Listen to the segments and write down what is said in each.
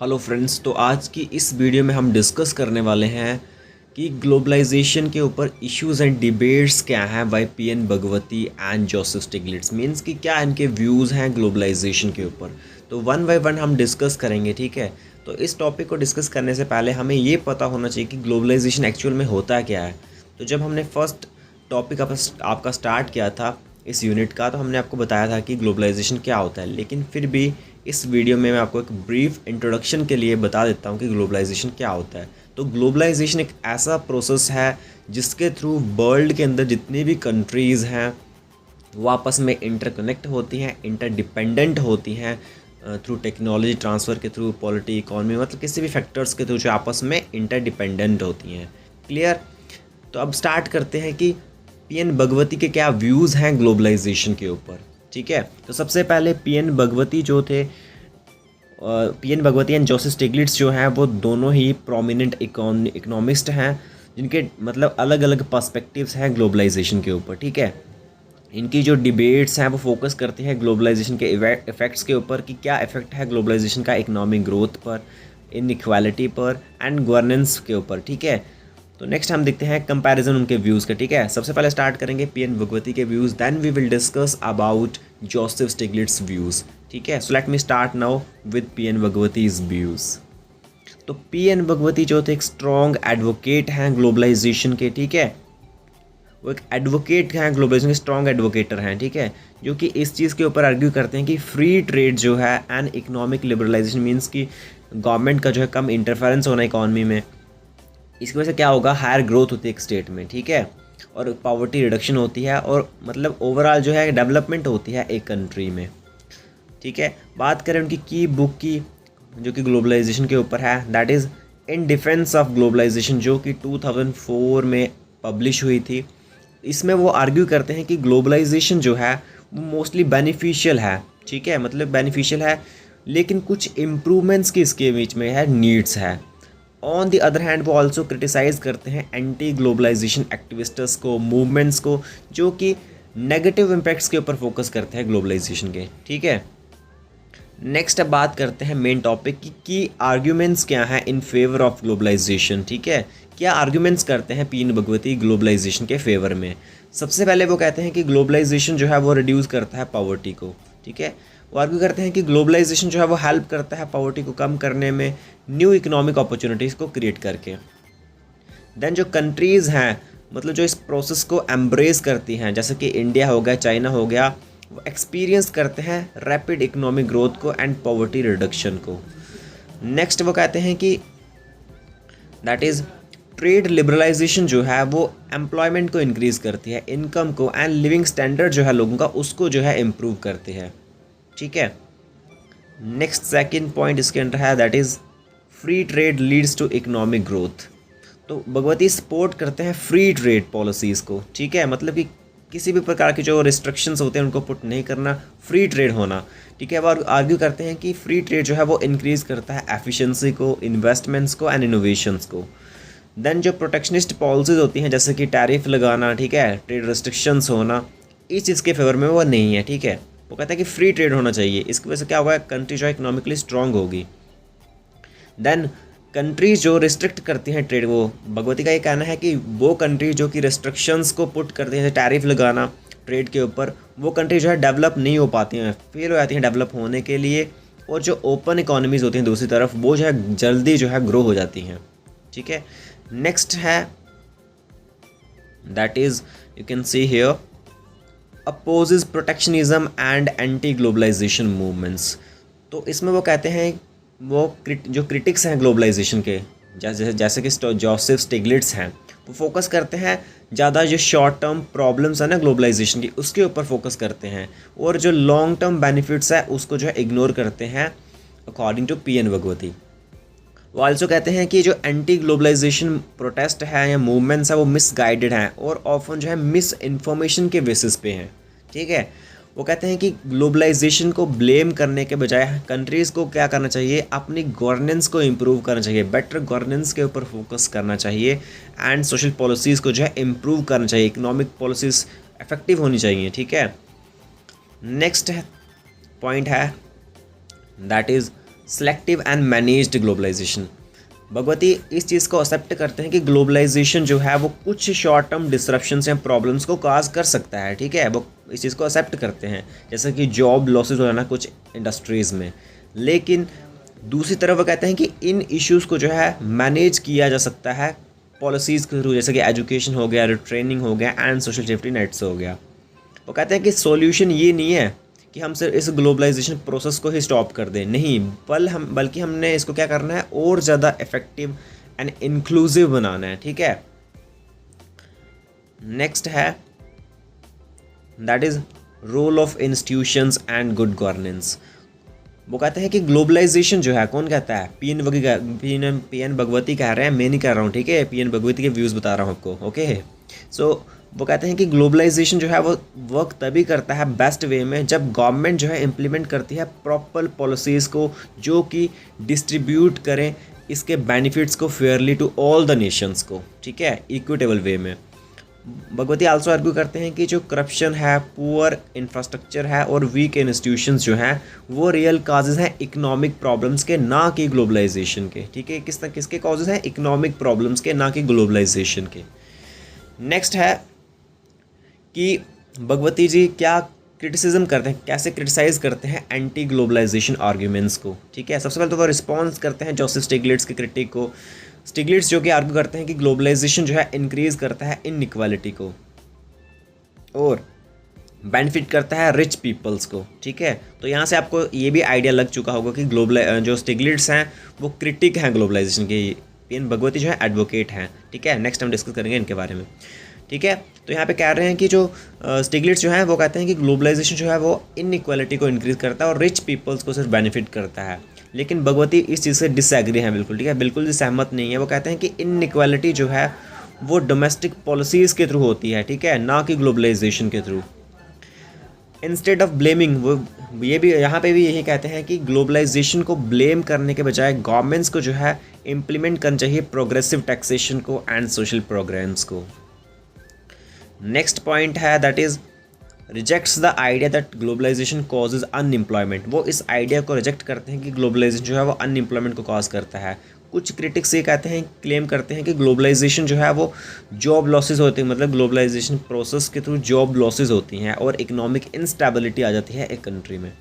Hello friends, तो आज की इस वीडियो में हम डिस्कस करने वाले हैं कि ग्लोबलाइजेशन के ऊपर इश्यूज एंड डिबेट्स क्या हैं by PN Bhagwati and Joseph Stiglitz. Means कि क्या इनके व्यूज़ हैं ग्लोबलाइजेशन के ऊपर। तो वन बाय वन हम डिस्कस करेंगे, ठीक है। तो इस टॉपिक को डिस्कस करने से पहले हमें ये पता होना चाहिए कि ग्लोबलाइजेशन एक्चुअल में होता क्या है। तो जब हमने फर्स्ट टॉपिक आपका स्टार्ट किया था इस यूनिट का, तो हमने आपको बताया था कि ग्लोबलाइजेशन क्या होता है, लेकिन फिर भी इस वीडियो में मैं आपको एक ब्रीफ इंट्रोडक्शन के लिए बता देता हूँ कि ग्लोबलाइजेशन क्या होता है। तो ग्लोबलाइजेशन एक ऐसा प्रोसेस है जिसके थ्रू वर्ल्ड के अंदर जितनी भी कंट्रीज़ हैं वो आपस में इंटरकनेक्ट होती हैं, इंटरडिपेंडेंट होती हैं थ्रू टेक्नोलॉजी ट्रांसफ़र के थ्रू, पॉलिटी, इकॉनमी, मतलब किसी भी फैक्टर्स के थ्रू जो आपस में इंटरडिपेंडेंट होती हैं। क्लियर। तो अब स्टार्ट करते हैं कि पीएन भगवती के क्या व्यूज़ हैं ग्लोबलाइजेशन के ऊपर, ठीक है। तो सबसे पहले पीएन भगवती जो थे, पीएन भगवती एंड जोसेफ स्टिग्लिट्स जो हैं वो दोनों ही प्रोमिनेंट इकोनॉमिस्ट हैं जिनके मतलब अलग अलग पर्सपेक्टिव्स हैं ग्लोबलाइजेशन के ऊपर, ठीक है। इनकी जो डिबेट्स हैं वो फोकस करती हैं ग्लोबलाइजेशन के इफ़ेक्ट्स के ऊपर कि क्या इफ़ेक्ट है ग्लोबलाइजेशन का इकोनॉमिक ग्रोथ पर, इनइक्वालिटी पर एंड गवर्नेंस के ऊपर, ठीक है। तो नेक्स्ट हम देखते हैं कंपैरिजन उनके व्यूज़ का, ठीक है। सबसे पहले स्टार्ट करेंगे पीएन भगवती के views, then we will discuss about Joseph Stiglitz views, ठीक है। So let me start now with PN Bhagwati's views. तो पीएन भगवती जो थे एक स्ट्रॉन्ग एडवोकेट हैं ग्लोबलाइजेशन के, ठीक है। वो एक एडवोकेट हैं, ग्लोबलाइजेशन के स्ट्रॉन्ग एडवोकेटर हैं, ठीक है, जो कि इस चीज़ के ऊपर आर्ग्यू करते हैं कि फ्री ट्रेड जो है एंड इकोनॉमिक लिबरलाइजेशन मीन्स कि गवर्नमेंट का जो है कम इंटरफेरेंस होना इकॉनमी में, इसकी वजह से क्या होगा, हायर ग्रोथ होती है एक स्टेट में, ठीक है, और पावर्टी रिडक्शन होती है और मतलब ओवरऑल जो है डेवलपमेंट होती है एक कंट्री में, ठीक है। बात करें उनकी की बुक की जो कि ग्लोबलाइजेशन के ऊपर है, that is in defence of globalisation, जो कि 2004 में पब्लिश हुई थी। इसमें वो आर्ग्यू करते हैं कि ग्लोबलाइजेशन जो है वो मोस्टली बेनिफिशियल है, ठीक है, मतलब बेनिफिशियल है, लेकिन कुछ इम्प्रूवमेंट्स की इसके बीच में है, नीड्स है। ऑन द अदर हैंड वो ऑल्सो क्रिटिसाइज़ करते हैं एंटी ग्लोबलाइजेशन एक्टिविस्ट्स को, मूवमेंट्स को, जो कि नेगेटिव इम्पैक्ट्स के ऊपर फोकस करते हैं ग्लोबलाइजेशन के, ठीक है। नेक्स्ट अब बात करते हैं मेन टॉपिक की आर्ग्यूमेंट्स क्या हैं इन फेवर ऑफ ग्लोबलाइजेशन, ठीक है। क्या आर्ग्यूमेंट्स करते हैं पीएन भगवती ग्लोबलाइजेशन के फेवर में। सबसे पहले वो कहते हैं कि ग्लोबलाइजेशन जो है वो रिड्यूस करता है पॉवर्टी को, ठीक है। वो आर्ग्यू करते हैं कि ग्लोबलाइजेशन जो है वो हेल्प करता है पॉवर्टी को कम करने में, न्यू इकोनॉमिक अपॉर्चुनिटीज़ को क्रिएट करके। देन जो कंट्रीज़ हैं मतलब जो इस प्रोसेस को एम्ब्रेस करती हैं, जैसे कि इंडिया हो गया, चाइना हो गया, वो एक्सपीरियंस करते हैं रैपिड इकोनॉमिक ग्रोथ को एंड पॉवर्टी रिडक्शन को। नेक्स्ट वो कहते हैं कि दैट इज़ ट्रेड लिबरलाइजेशन जो है वो एम्प्लॉयमेंट को इंक्रीज़ करती है, इनकम को एंड लिविंग स्टैंडर्ड जो है लोगों का उसको जो है इम्प्रूव करती है, ठीक है। नेक्स्ट सेकंड पॉइंट इसके अंदर है that is free trade leads to economic growth. तो भगवती सपोर्ट करते हैं फ्री ट्रेड पॉलिसीज़ को, ठीक है, मतलब कि किसी भी प्रकार के जो रिस्ट्रिक्शंस होते हैं उनको पुट नहीं करना, फ्री ट्रेड होना, ठीक है। वो आर्ग्यू करते हैं कि फ्री ट्रेड जो है वो इंक्रीज़ करता है एफिशिएंसी को, इन्वेस्टमेंट्स को एंड इनोवेशंस को। देन जो प्रोटेक्शनिस्ट पॉलिसीज़ होती हैं जैसे कि टैरिफ लगाना, ठीक है, ट्रेड रिस्ट्रिक्शंस होना, इस चीज़ के फेवर में वो नहीं है, ठीक है। वो कहता है कि फ्री ट्रेड होना चाहिए, इसकी वजह से क्या होगा, कंट्री जो है इकोनॉमिकली स्ट्रांग होगी। देन कंट्रीज जो रिस्ट्रिक्ट करती हैं ट्रेड, वो भगवती का ये कहना है कि वो कंट्री जो कि रिस्ट्रिक्शंस को पुट करती हैं, टैरिफ लगाना ट्रेड के ऊपर, वो कंट्री जो है डेवलप नहीं हो पाती हैं, फेल हो जाती हैं डेवलप होने के लिए, और जो ओपन इकोनॉमीज़ होती हैं दूसरी तरफ वो जो है जल्दी जो है ग्रो हो जाती हैं, ठीक है। नेक्स्ट है that is you can see here opposes protectionism and anti globalisation movements. तो इसमें वो कहते हैं वो जो क्रिटिक्स हैं ग्लोबलाइजेशन के, जैसे कि जोसेफ स्टिग्लिट्स हैं, वो फोकस करते हैं ज़्यादा जो शॉर्ट टर्म प्रॉब्लम्स है ना ग्लोबलाइजेशन की उसके ऊपर फोकस करते हैं, और जो लॉन्ग टर्म बेनिफिट्स है उसको जो है इग्नोर करते हैं अकॉर्डिंग टू पीएन भगवती। वो आल्सो कहते हैं कि जो एंटी ग्लोबलाइजेशन प्रोटेस्ट है या मूवमेंट्स है वो मिसगाइडेड हैं और ऑफन जो है मिस इन्फॉर्मेशन के बेसिस पे हैं, ठीक है। वो कहते हैं कि ग्लोबलाइजेशन को ब्लेम करने के बजाय कंट्रीज़ को क्या करना चाहिए, अपनी गवर्नेंस को इम्प्रूव करना चाहिए, बेटर गवर्नेंस के ऊपर फोकस करना चाहिए एंड सोशल पॉलिसीज़ को जो है इम्प्रूव करना चाहिए, इकोनॉमिक पॉलिसीज़ इफेक्टिव होनी चाहिए, ठीक है। नेक्स्ट पॉइंट है that is selective and managed globalisation. Bhagwati इस चीज़ को एक्सेप्ट करते हैं कि ग्लोबलाइजेशन जो है वो कुछ शॉर्ट टर्म डिसरप्शंस या प्रॉब्लम्स को काज कर सकता है, ठीक है, वो इस चीज़ को एक्सेप्ट करते हैं, जैसे कि जॉब लॉसेज हो जाना कुछ इंडस्ट्रीज़ में। लेकिन दूसरी तरफ वो कहते हैं कि इन इश्यूज़ को जो है मैनेज किया जा सकता है पॉलिसीज़ के थ्रू, जैसे कि एजुकेशन हो गया, रिट्रेनिंग हो गया एंड सोशल सेफ्टी नेट्स हो गया। वो कहते हैं कि सॉल्यूशन ये नहीं है कि हम सिर्फ इस ग्लोबलाइजेशन प्रोसेस को ही स्टॉप कर दें, नहीं, बल्कि हमने इसको क्या करना है, और ज़्यादा इफेक्टिव एंड इंक्लूसिव बनाना है, ठीक है। नेक्स्ट है that is role of institutions and good governance. वो कहते हैं कि ग्लोबलाइजेशन जो है, कौन कहता है, पीएन भगवती कह रहे हैं, मैं नहीं कह रहा हूँ, ठीक है, पीएन भगवती के व्यूज़ बता रहा हूँ आपको, ओके। सो वो कहते हैं कि ग्लोबलाइजेशन जो है वो वर्क तभी करता है बेस्ट वे में जब गवर्नमेंट जो है इम्प्लीमेंट करती है प्रॉपर पॉलिसीज़ को जो कि डिस्ट्रीब्यूट करें इसके बेनिफिट्स को fairly to all the nations को, ठीक है, इक्विटेबल वे में। भगवती आल्सो आर्ग्यू करते हैं कि जो करप्शन है, पुअर इंफ्रास्ट्रक्चर है और वीक इंस्टीट्यूशंस जो हैं वो रियल काजेज़ हैं इकोनॉमिक प्रॉब्लम्स के, ना कि ग्लोबलाइजेशन के, ठीक है। किसके काजेज़ हैं, इकोनॉमिक प्रॉब्लम्स के, ना कि ग्लोबलाइजेशन के। नेक्स्ट है कि भगवती जी क्या क्रिटिसिज्म करते हैं, कैसे क्रिटिसाइज़ करते हैं एंटी ग्लोबलाइजेशन आर्ग्यूमेंट्स को, ठीक है। सबसे पहले तो वो रिस्पॉन्स करते हैं जोसेफ स्टिग्लिट्ज़ की क्रिटिक को। स्टिग्लिट्ज़ जो कि आर्ग्यू करते हैं कि ग्लोबलाइजेशन जो है इंक्रीज़ करता है इनइक्वालिटी को और बेनिफिट करता है रिच पीपल्स को, ठीक है। तो यहाँ से आपको ये भी आइडिया लग चुका होगा कि जो स्टिग्लिट्ज़ हैं वो क्रिटिक हैं ग्लोबलाइजेशन के, पीएन भगवती जो है एडवोकेट हैं, ठीक है। नेक्स्ट हम डिस्कस करेंगे इनके बारे में, ठीक है। तो यहाँ पे कह रहे हैं कि जो स्टिग्लिट्ज़ जो हैं वो कहते हैं कि ग्लोबलाइजेशन जो है वो इनइक्वालिटी को इंक्रीज़ करता है और रिच पीपल्स को सिर्फ बेनिफिट करता है। लेकिन भगवती इस चीज़ से डिसएग्री हैं बिल्कुल, ठीक है, बिल्कुल भी सहमत नहीं है। वो कहते हैं कि इनइक्वालिटी जो है वो डोमेस्टिक पॉलिसीज़ के थ्रू होती है, ठीक है, ना कि ग्लोबलाइजेशन के थ्रू। इंस्टेड ऑफ ब्लेमिंग, वो ये भी यहाँ पे भी यही कहते हैं कि ग्लोबलाइजेशन को ब्लेम करने के बजाय गवर्नमेंट्स को जो है इम्प्लीमेंट करना चाहिए प्रोग्रेसिव टैक्सेशन को एंड सोशल प्रोग्राम्स को। नेक्स्ट पॉइंट है that is rejects the idea that globalisation causes unemployment. वो इस आइडिया को रिजेक्ट करते हैं कि ग्लोबलाइजेशन जो है वो अनएम्प्लॉयमेंट को कॉज करता है। कुछ क्रिटिक्स ये कहते हैं, क्लेम करते हैं कि ग्लोबलाइजेशन जो है वो जॉब लॉसेस होती है, मतलब ग्लोबलाइजेशन प्रोसेस के थ्रू जॉब लॉसेस होती हैं और इकोनॉमिक इंस्टेबिलिटी आ जाती है एक कंट्री में।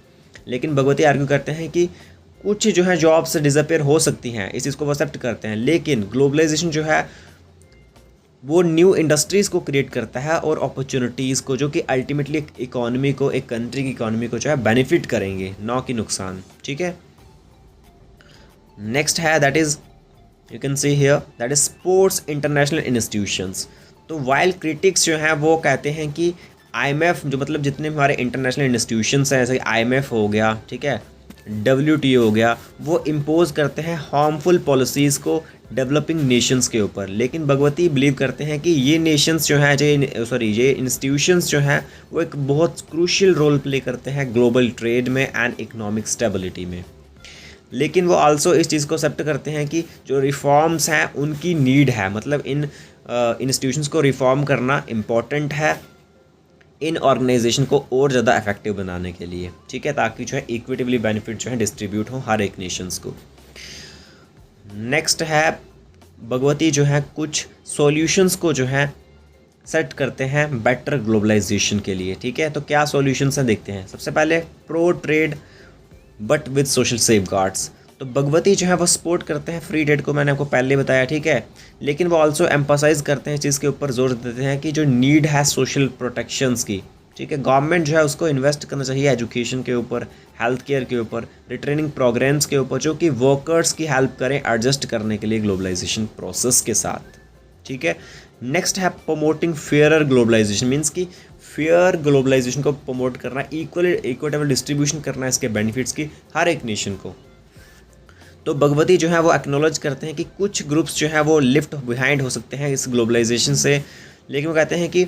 लेकिन भगवती आर्ग्यू करते हैं कि कुछ जो है जॉब्स डिसअपेयर हो सकती हैं, इस चीज़ को वो एक्सेप्ट करते हैं, लेकिन ग्लोबलाइजेशन जो है वो न्यू इंडस्ट्रीज़ को क्रिएट करता है और अपॉर्चुनिटीज़ को, जो कि अल्टीमेटली एक इकॉनमी को, एक कंट्री की इकॉनमी को जो है बेनिफिट करेंगे, ना कि नुकसान, ठीक है। नेक्स्ट है that is you can see here that is sports international institutions. तो वाइल क्रिटिक्स जो हैं वो कहते हैं कि आईएमएफ जो, मतलब जितने हमारे इंटरनेशनल इंस्टीट्यूशंस हैं, जैसे आईएमएफ हो गया, ठीक है, WTO हो गया, वो इम्पोज करते हैं हार्मफुल पॉलिसीज़ को डेवलपिंग नेशंस के ऊपर। लेकिन भगवती बिलीव करते हैं कि ये नेशंस जो हैं, ये इंस्टीट्यूशंस जो हैं वो एक बहुत क्रूशियल रोल प्ले करते हैं ग्लोबल ट्रेड में एंड इकोनॉमिक स्टेबिलिटी में। लेकिन वो आल्सो इस चीज़ को एक्सेप्ट करते हैं कि जो रिफॉर्म्स हैं उनकी नीड है, मतलब इन इंस्टीट्यूशंस को रिफॉर्म करना इम्पॉर्टेंट है इन ऑर्गेनाइजेशन को और ज़्यादा इफेक्टिव बनाने के लिए, ठीक है, ताकि जो है इक्विटेबली बेनिफिट जो है डिस्ट्रीब्यूट हो हर एक नेशंस को। नेक्स्ट है भगवती जो है कुछ सॉल्यूशंस को जो है सेट करते हैं बेटर ग्लोबलाइजेशन के लिए, ठीक है। तो क्या सॉल्यूशंस हैं देखते हैं। सबसे पहले pro trade but with social safeguards. तो भगवती जो है वो सपोर्ट करते हैं फ्री ट्रेड को, मैंने आपको पहले बताया, ठीक है। लेकिन वो आल्सो एम्फसाइज करते हैं, इस चीज़ के ऊपर जोर देते हैं कि जो नीड है सोशल प्रोटेक्शंस की, ठीक है, गवर्नमेंट जो है उसको इन्वेस्ट करना चाहिए एजुकेशन के ऊपर, हेल्थ केयर के ऊपर, रिट्रेनिंग प्रोग्राम्स के ऊपर, जो कि वर्कर्स की हेल्प करें एडजस्ट करने के लिए ग्लोबलाइजेशन प्रोसेस के साथ, ठीक है। नेक्स्ट है प्रमोटिंग फेयरर ग्लोबलाइजेशन, मीन्स कि फेयर ग्लोबलाइजेशन को प्रमोट करना, इक्विटेबल डिस्ट्रीब्यूशन करना इसके बेनिफिट्स की हर एक नेशन को। तो भगवती जो है वो एक्नॉलेज करते हैं कि कुछ ग्रुप्स जो है वो लिफ्ट बिहाइंड हो सकते हैं इस ग्लोबलाइजेशन से, लेकिन वो कहते हैं कि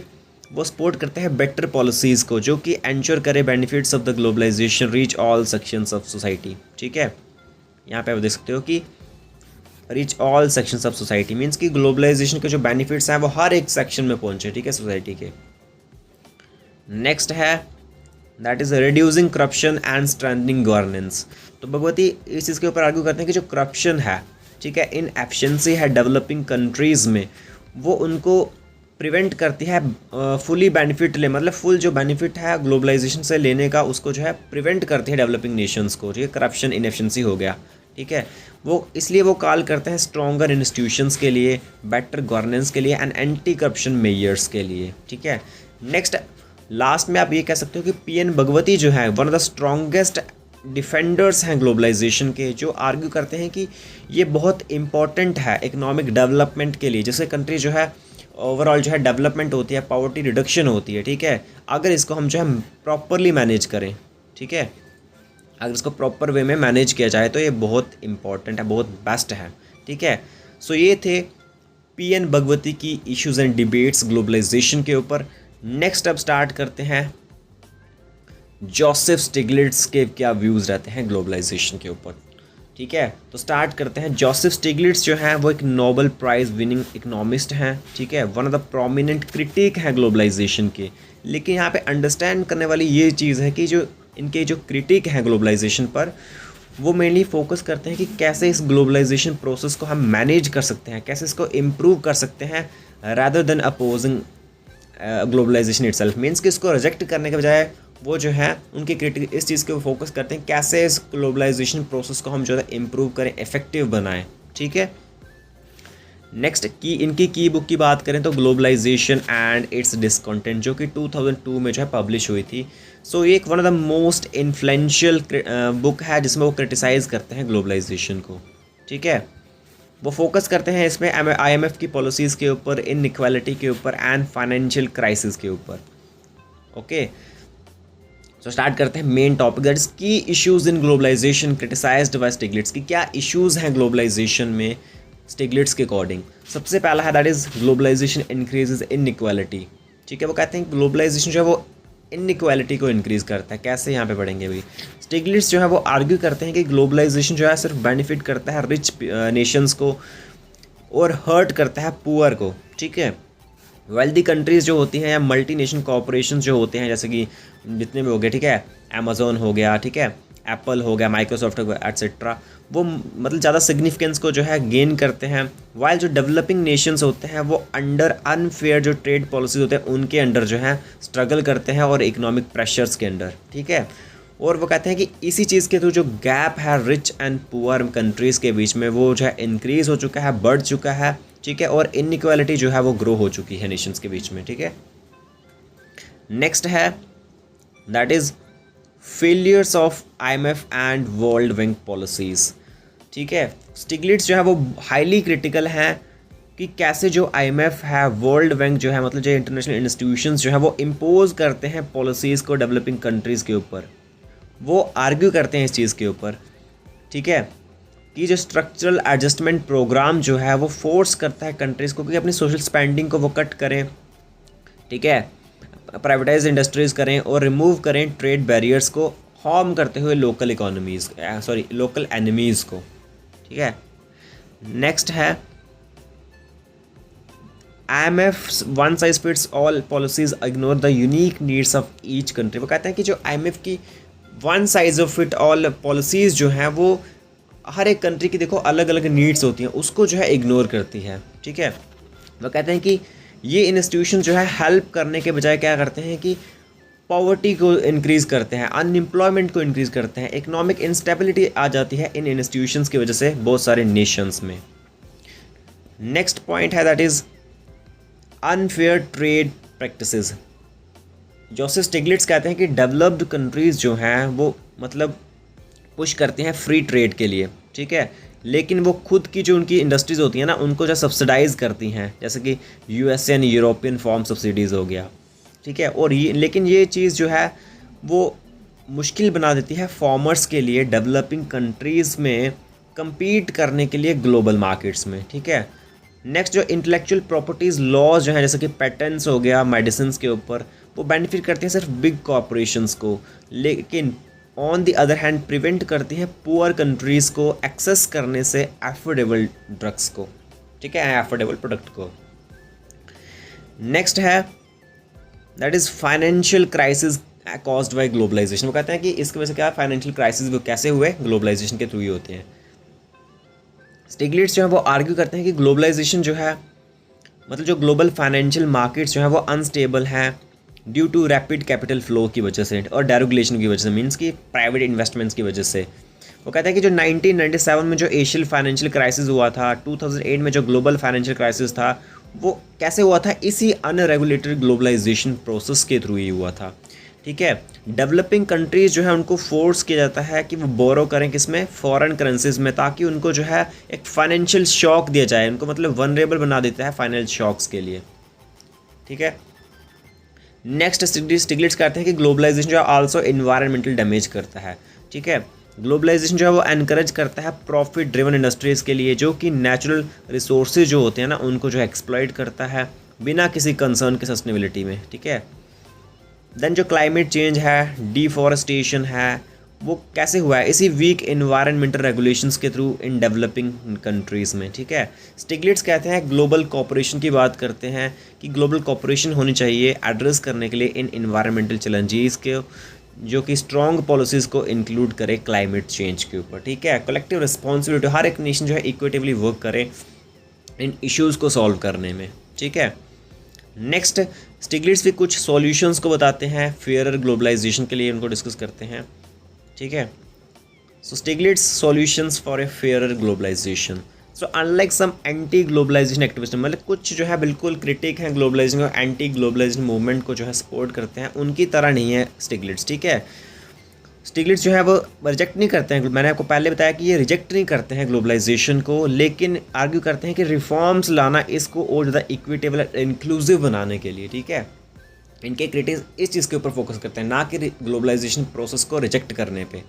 वो सपोर्ट करते हैं बेटर पॉलिसीज़ को जो कि एंश्योर करे benefits of the globalisation reach all sections of society, ठीक है। यहाँ पे आप देख सकते हो कि reach all sections of society means कि ग्लोबलाइजेशन के जो बेनिफिट्स हैं वो हर एक सेक्शन में पहुँचे, ठीक है, सोसाइटी के। नेक्स्ट है that is reducing corruption and strengthening governance. तो भगवती इस चीज़ के ऊपर आर्ग्यू करते हैं कि जो करप्शन है, ठीक है, इन एफिशिएंसी है डेवलपिंग कंट्रीज़ में, वो उनको प्रिवेंट करती है फुली बेनिफिट ले, मतलब फुल जो बेनिफिट है ग्लोबलाइजेशन से लेने का, उसको जो है प्रिवेंट करती है डेवलपिंग नेशंस को। ठीक है, करप्शन इनएफिशिएंसी हो गया, ठीक है, वो इसलिए वो कॉल करते हैं स्ट्रॉन्गर इंस्टीट्यूशंस के लिए, बेटर गवर्नेंस के लिए एंड एंटी करप्शन मेयर्स के लिए। ठीक है, नेक्स्ट लास्ट में आप ये कह सकते हो कि पीएन भगवती जो है one of the strongest defenders हैं ग्लोबलाइजेशन के, जो आर्ग्यू करते हैं कि ये बहुत इंपॉर्टेंट है इकोनॉमिक डेवलपमेंट के लिए। जैसे कंट्री जो है ओवरऑल जो है डेवलपमेंट होती है, पॉवर्टी रिडक्शन होती है, ठीक है, अगर इसको हम जो है प्रॉपरली मैनेज करें, ठीक है, अगर इसको प्रॉपर वे में मैनेज किया जाए तो ये बहुत इंपॉर्टेंट है, बहुत बेस्ट है। ठीक है, सो ये थे पीएन भगवती की इश्यूज एंड डिबेट्स ग्लोबलाइजेशन के ऊपर। नेक्स्ट अब स्टार्ट करते हैं जोसेफ स्टिग्लिट्ज़ के क्या व्यूज़ रहते हैं ग्लोबलाइजेशन के ऊपर। ठीक है, तो स्टार्ट करते हैं। जोसेफ स्टिग्लिट्ज़ जो हैं वो एक नोबेल प्राइज़ विनिंग इकोनॉमिस्ट हैं, ठीक है, one of the prominent critic हैं ग्लोबलाइजेशन के। लेकिन यहाँ पे अंडरस्टैंड करने वाली ये चीज़ है कि जो इनके जो क्रिटिक हैं ग्लोबलाइजेशन पर, वो मेनली फोकस करते हैं कि कैसे इस ग्लोबलाइजेशन प्रोसेस को हम मैनेज कर सकते हैं, कैसे इसको इम्प्रूव कर सकते हैं, rather than opposing globalisation itself. Means कि इसको रिजेक्ट करने के बजाय वो जो है उनके क्रिटिक इस चीज़ को फोकस करते हैं कैसे इस ग्लोबलाइजेशन प्रोसेस को हम जो है इम्प्रूव करें, इफेक्टिव बनाएं। ठीक है, नेक्स्ट इनकी की बुक की बात करें तो ग्लोबलाइजेशन एंड इट्स डिसकंटेंट, जो कि 2002 में जो है पब्लिश हुई थी। सो ये एक one of the most influential book है जिसमें वो क्रिटिसाइज़ करते हैं ग्लोबलाइजेशन को। ठीक है, वो फोकस करते हैं इसमें IMF की पॉलिसीज़ के ऊपर, इनइक्वालिटी के ऊपर एंड फाइनेंशियल क्राइसिस के ऊपर। ओके, सो स्टार्ट करते हैं main topic, that is key issues in globalisation criticised by Stiglitz, की क्या इश्यूज हैं ग्लोबलाइजेशन में स्टिग्लिट्स के अकॉर्डिंग। सबसे पहला है that is globalisation increases inequality. ठीक है, वो कहते हैं ग्लोबलाइजेशन जो है वो इनइक्वालिटी को इंक्रीज़ करता है। कैसे, यहाँ पे पढ़ेंगे भाई। स्टिग्लिट्स जो है वो आर्ग्यू करते हैं कि ग्लोबलाइजेशन जो है सिर्फ बेनिफिट करता है रिच नेशंस को और हर्ट करता है पुअर को। ठीक है, वेल्दी कंट्रीज़ जो होती हैं या मल्टी नेशन कॉरपोरेशन जो होते हैं, जैसे कि जितने भी हो गए, ठीक है, अमेज़ोन हो गया, ठीक है, एप्पल हो गया, माइक्रोसॉफ्ट हो गया, एट्सेट्रा, वो मतलब ज़्यादा सिग्निफिकेंस को जो है गेन करते हैं। वाइल जो डेवलपिंग नेशंस होते हैं वो अंडर अनफेयर जो ट्रेड पॉलिसीज होते हैं उनके अंडर जो है स्ट्रगल करते हैं और इकोनॉमिक प्रेशर्स के अंडर। ठीक है, और वो कहते हैं कि इसी चीज़ के थ्रू जो गैप है रिच एंड पुअर कंट्रीज़ के बीच में वो जो है इंक्रीज़ हो चुका है, बढ़ चुका है। ठीक है, और इनइक्वालिटी जो है वो ग्रो हो चुकी है नेशंस के बीच में। ठीक है, नेक्स्ट है that is failures of IMF and world bank policies. ठीक है, स्टिग्लिट्स जो है वो हाईली क्रिटिकल हैं कि कैसे जो IMF है, वर्ल्ड बैंक जो है, मतलब जो इंटरनेशनल इंस्टीट्यूशंस जो है वो इम्पोज करते हैं पॉलिसीज़ को डेवलपिंग कंट्रीज़ के ऊपर। वो आर्ग्यू करते हैं इस चीज़ के ऊपर, ठीक है, कि जो स्ट्रक्चरल एडजस्टमेंट प्रोग्राम जो है वो फोर्स करता है कंट्रीज़ को कि अपनी सोशल स्पेंडिंग को वो कट करें, ठीक है, प्राइवेटाइज इंडस्ट्रीज़ करें और रिमूव करें ट्रेड बैरियर्स को, हार्म करते हुए लोकल इकोनॉमीज़ लोकल एनिमीज़ को। ठीक है, नेक्स्ट है IMF one size fits all policies ignore the unique needs of each country. वो कहते हैं कि जो IMF की one size of fit all policies जो हैं वो हर एक कंट्री की देखो अलग अलग नीड्स होती हैं, उसको जो है इग्नोर करती है। ठीक है, वो कहते हैं कि ये इंस्टीट्यूशन जो है हेल्प करने के बजाय क्या करते हैं कि पॉवर्टी को इंक्रीज़ करते हैं, अनएम्प्लॉयमेंट को इंक्रीज़ करते हैं, इकोनॉमिक इंस्टेबिलिटी आ जाती है इन इंस्टीट्यूशंस की वजह से बहुत सारे नेशंस में। नेक्स्ट पॉइंट है that is unfair trade practices. Joseph Stiglitz कहते हैं कि डेवलप्ड कंट्रीज़ जो हैं वो मतलब पुश करती हैं फ्री ट्रेड के लिए। ठीक है, लेकिन वो खुद की जो उनकी इंडस्ट्रीज़ होती हैं ना उनको जो सब्सिडाइज़ करती हैं, जैसे कि USA and European form subsidies हो गया। ठीक है, और ये लेकिन ये चीज़ जो है वो मुश्किल बना देती है फार्मर्स के लिए डेवलपिंग कंट्रीज़ में compete करने के लिए ग्लोबल मार्केट्स में। ठीक है, नेक्स्ट जो इंटेलेक्चुअल प्रॉपर्टीज़ लॉज जो हैं, जैसे कि पेटेंट्स हो गया मेडिसिन के ऊपर, वो बेनिफिट करती हैं सिर्फ बिग कॉरपोरेशंस को, लेकिन on the other hand prevent करती हैं पुअर कंट्रीज़ को एक्सेस करने से एफोर्डेबल ड्रग्स को। ठीक है, एफोर्डेबल प्रोडक्ट को। नेक्स्ट है that is financial crisis caused by globalisation. वो कहते हैं कि इसकी वजह से क्या फाइनेंशियल क्राइसिस वो कैसे हुए, ग्लोबलाइजेशन के थ्रू ही होते हैं। स्टिग्लिट्स जो है वो आर्ग्यू करते हैं कि ग्लोबलाइजेशन जो है मतलब जो ग्लोबल फाइनेंशियल मार्केट्स जो है वो अनस्टेबल हैं due to rapid capital flow की वजह से और डेरेगुलेशन की वजह से, मीन्स कि प्राइवेट इन्वेस्टमेंट्स की वजह से। वो कहते हैं कि जो 1997 में जो एशियन फाइनेंशियल क्राइसिस हुआ था, 2008 में जो ग्लोबल फाइनेंशियल क्राइसिस था, वो कैसे हुआ था, इसी अनरेगुलेटेड ग्लोबलाइजेशन प्रोसेस के थ्रू ही हुआ था। ठीक है, डेवलपिंग कंट्रीज़ जो है उनको फोर्स किया जाता है कि वो बोरो करें किसमें, फॉरेन करेंसीज में, ताकि उनको जो है एक फाइनेंशियल शॉक दिया जाए, उनको मतलब वनरेबल बना देता है फाइनेंशियल शॉक्स के लिए। ठीक है, नेक्स्ट स्टिग्लिट्स कहते हैं कि ग्लोबलाइजेशन जो है आल्सो इन्वायरमेंटल डैमेज करता है। ठीक है, ग्लोबलाइजेशन जो है वो एनकरेज करता है प्रॉफिट ड्रिवन इंडस्ट्रीज़ के लिए, जो कि नेचुरल रिसोर्सेज जो होते हैं ना उनको जो एक्सप्लॉइट करता है बिना किसी कंसर्न के सस्टेनेबिलिटी में। ठीक है, देन जो क्लाइमेट चेंज है, डिफॉरेस्टेशन है, वो कैसे हुआ है, इसी वीक इन्वायरमेंटल रेगुलेशंस के थ्रू इन डेवलपिंग कंट्रीज़ में। ठीक है, स्टिग्लिट्स कहते हैं ग्लोबल कॉपरेशन की बात करते हैं कि ग्लोबल कॉपरेशन होनी चाहिए एड्रेस करने के लिए इन इन्वायरमेंटल चैलेंजेस के, जो कि स्ट्रॉन्ग पॉलिसीज़ को इंक्लूड करे क्लाइमेट चेंज के ऊपर। ठीक है, कलेक्टिव रिस्पॉन्सिबिलिटी, हर एक नेशन जो है इक्विटेबली वर्क करे इन इश्यूज़ को सॉल्व करने में। ठीक है, नेक्स्ट स्टिग्लिट्स भी कुछ सॉल्यूशंस को बताते हैं फेयरर ग्लोबलाइजेशन के लिए, उनको डिस्कस करते हैं। ठीक है, so Stiglitz solutions for a fairer globalisation. So unlike some anti globalisation activist, मतलब कुछ जो है बिल्कुल क्रिटिक हैं ग्लोबलाइजेशन और एंटी ग्लोबलाइजेशन मूवमेंट को जो है सपोर्ट करते हैं, उनकी तरह नहीं है स्टिग्लिट्स। ठीक है, स्टिग्लिट्स जो है वो रिजेक्ट नहीं करते हैं, मैंने आपको पहले बताया कि ये रिजेक्ट नहीं करते हैं ग्लोबलाइजेशन को, लेकिन आर्ग्यू करते हैं कि रिफॉर्म्स लाना इसको और ज़्यादा इक्विटेबल इंक्लूसिव बनाने के लिए। ठीक है, इनके क्रिटिक्स इस चीज़ के ऊपर फोकस करते हैं, ना कि ग्लोबलाइजेशन प्रोसेस को रिजेक्ट करने पे।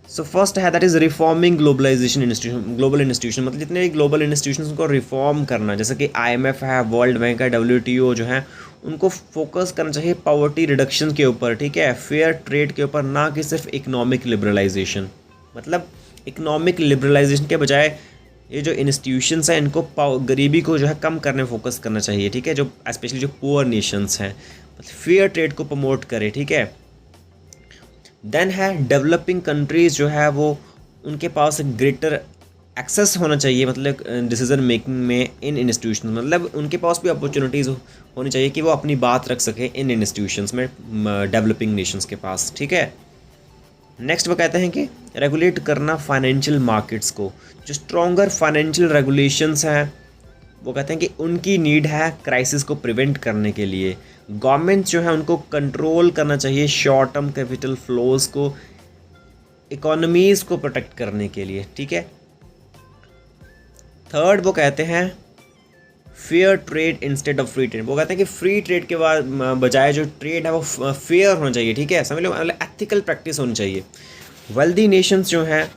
सो फर्स्ट है that is reforming globalisation institution, global institution मतलब जितने भी ग्लोबल इंस्टीट्यूशन को रिफॉर्म करना, जैसे कि IMF है, वर्ल्ड बैंक है, WTO जो है, उनको फोकस करना चाहिए पॉवर्टी रिडक्शन के ऊपर। ठीक है, फेयर ट्रेड के ऊपर, ना कि सिर्फ इकोनॉमिक लिबरलाइजेशन। मतलब इकोनॉमिक लिबरलाइजेशन के बजाय ये जो इंस्टीट्यूशंस हैं इनको गरीबी को जो है कम करने में फोकस करना चाहिए। ठीक है, जो स्पेशली जो पुअर नेशंस हैं, फेयर ट्रेड को प्रमोट करे। ठीक है, देन है डेवलपिंग कंट्रीज़ जो है वो उनके पास ग्रेटर एक्सेस होना चाहिए, मतलब डिसीजन मेकिंग में इन इंस्टीट्यूशन, मतलब उनके पास भी अपॉर्चुनिटीज़ होनी चाहिए कि वो अपनी बात रख सके इन इंस्टीट्यूशंस में, डेवलपिंग नेशंस के पास। ठीक है, नेक्स्ट वो कहते हैं कि रेगुलेट करना फाइनेंशियल मार्केट्स को, जो स्ट्रॉन्गर फाइनेंशियल रेगुलेशंस हैं वो कहते हैं कि उनकी नीड है क्राइसिस को प्रिवेंट करने के लिए। गवर्नमेंट जो है उनको कंट्रोल करना चाहिए शॉर्ट टर्म कैपिटल फ्लोज को, इकोनॉमीज़ को प्रोटेक्ट करने के लिए। ठीक है, थर्ड वो कहते हैं fair trade instead of free trade. वो कहते हैं कि फ्री ट्रेड के बाद बजाय जो ट्रेड है वो फेयर होना चाहिए। ठीक है, समझ लो, मतलब एथिकल प्रैक्टिस होनी चाहिए। वेल्दी नेशंस जो हैं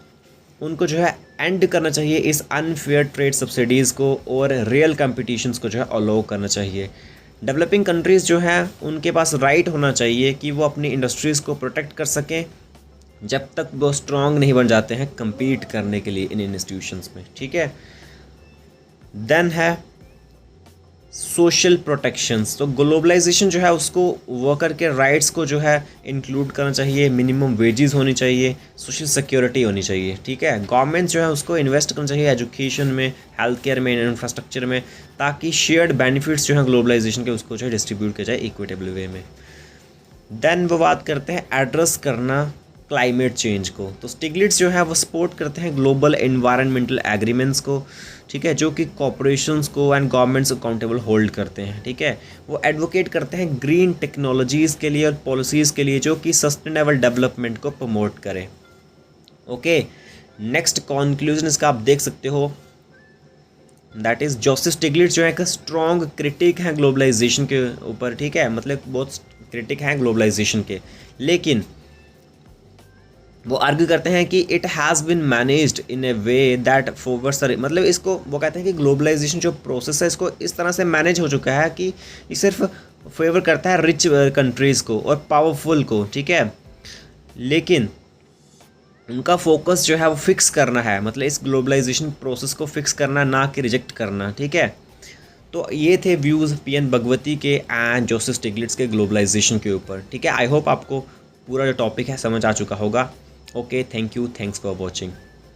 उनको जो है एंड करना चाहिए इस अनफेयर ट्रेड सब्सिडीज़ को, और रियल कंपटीशंस को जो है अलाउ करना चाहिए। डेवलपिंग कंट्रीज़ जो हैं उनके पास राइट होना चाहिए कि वो अपनी इंडस्ट्रीज़ को प्रोटेक्ट कर सकें जब तक वो स्ट्रॉन्ग नहीं बन जाते हैं कम्पीट करने के लिए इन इंस्टीट्यूशंस में। ठीक है, देन है सोशल प्रोटेक्शंस। तो ग्लोबलाइजेशन जो है उसको वर्कर के राइट्स को जो है इंक्लूड करना चाहिए, मिनिमम वेजेस होनी चाहिए, सोशल सिक्योरिटी होनी चाहिए। ठीक है, गवर्नमेंट जो है उसको इन्वेस्ट करना चाहिए एजुकेशन में, हेल्थ केयर में, इंफ्रास्ट्रक्चर में, ताकि शेयर्ड बेनिफिट्स जो है ग्लोबलाइजेशन के उसको जो है डिस्ट्रीब्यूट किया जाए इक्विटेबल वे में। देन वो बात करते हैं एड्रेस करना क्लाइमेट चेंज को। तो स्टिग्लिट्स जो है वो सपोर्ट करते हैं ग्लोबल एनवायरनमेंटल एग्रीमेंट्स को। ठीक है, जो कि कॉरपोरेशंस को एंड गवर्नमेंट्स अकाउंटेबल होल्ड करते हैं। ठीक है, वो एडवोकेट करते हैं ग्रीन टेक्नोलॉजीज़ के लिए और पॉलिसीज़ के लिए जो कि सस्टेनेबल डेवलपमेंट को प्रमोट करें। ओके, नेक्स्ट कॉन्क्लूजन इसका आप देख सकते हो, दैट इज़ जोसेफ स्टिग्लिट्स जो है एक स्ट्रॉन्ग क्रिटिक हैं ग्लोबलाइजेशन के ऊपर। ठीक है, मतलब बहुत क्रिटिक हैं ग्लोबलाइजेशन के, लेकिन वो आर्ग्यू करते हैं कि it has been managed in a way that favours, मतलब इसको वो कहते हैं कि ग्लोबलाइजेशन जो प्रोसेस है इसको इस तरह से मैनेज हो चुका है कि ये सिर्फ फेवर करता है रिच कंट्रीज़ को और पावरफुल को। ठीक है, लेकिन उनका फोकस जो है वो फिक्स करना है, मतलब इस ग्लोबलाइजेशन प्रोसेस को फिक्स करना, ना कि रिजेक्ट करना। ठीक है, तो ये थे व्यूज़ पीएन भगवती के एंड जोसेफ स्टिग्लिट्ज़ के ग्लोबलाइजेशन के ऊपर। ठीक है, आई होप आपको पूरा जो टॉपिक है समझ आ चुका होगा। Okay, thank you, thanks for watching.